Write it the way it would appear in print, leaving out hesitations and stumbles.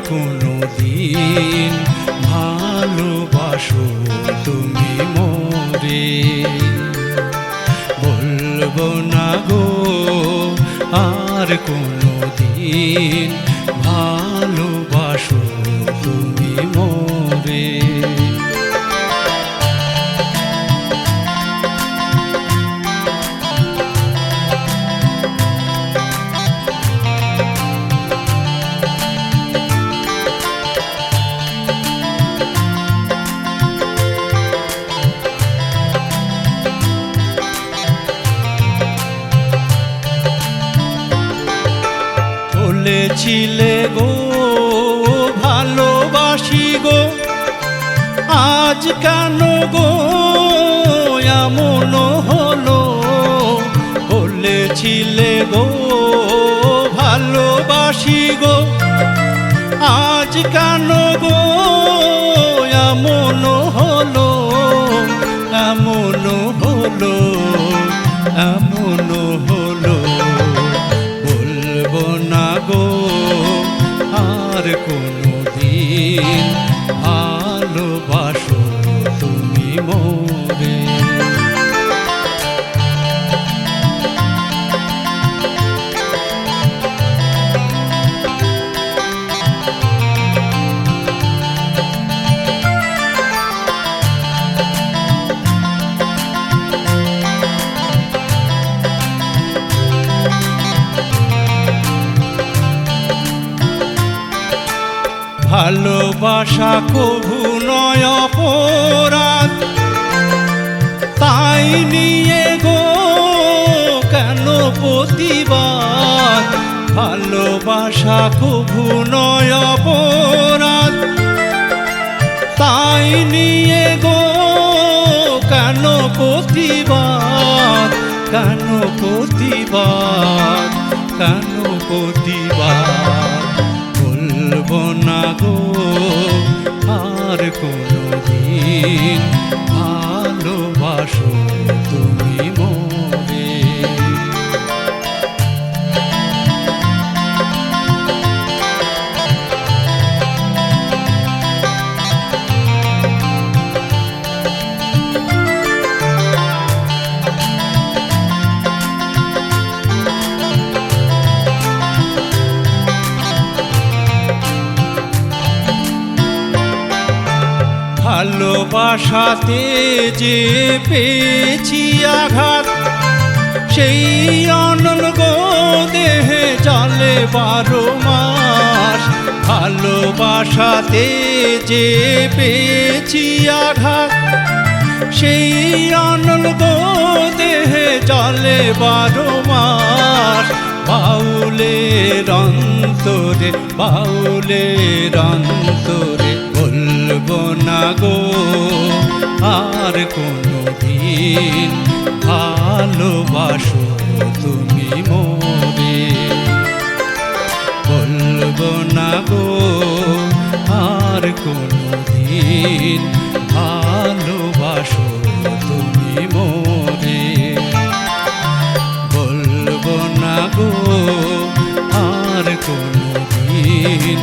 কোনো দিন ভালোবাসো তুমি মোরে। বলবো না গো আর কোনো দিন ভালোবাসো তুমি মোরে। বলেছিলে গো ভালোবাসি গো, আজ কেন গো এমন হলো? বলেছিলে গো ভালোবাসি গো, আজ কেন গো এমন হলো? এমন হলো, এমন হলো। বলবো না গো আর কোনো দিন ভালোবাসো তুমি মোরে। ভালোবাসা কভু নয় অপরাধ, তাই নিয়ে গো কেন প্রতিবাদ? ভালোবাসা কভু নয় অপরাধ, তাই নিয়ে গো কেন প্রতিবাদ? কেন প্রতিবাদ? কেন প্রতিবাদ? বলবো না গো আর কোনো দিন ভালোবাসো তুমি মোরে। ভালোবাসাতে যে পেয়েছি আঘাত, সেই অনল গো দেহে চলে 12 মাস। ভালোবাসাতে যে পেয়েছি আঘাত, সেই অনল গো দেহে চলে 12 মাস। বাউলের অন্তরে, বাউলের অন্তরে বলবো না গো আর কোনো দিন ভালোবাসো তুমি মোরে। বলবো না গো আর কোনো দিন ভালোবাসো তুমি মোরে। বলবো না গো আর কোনো দিন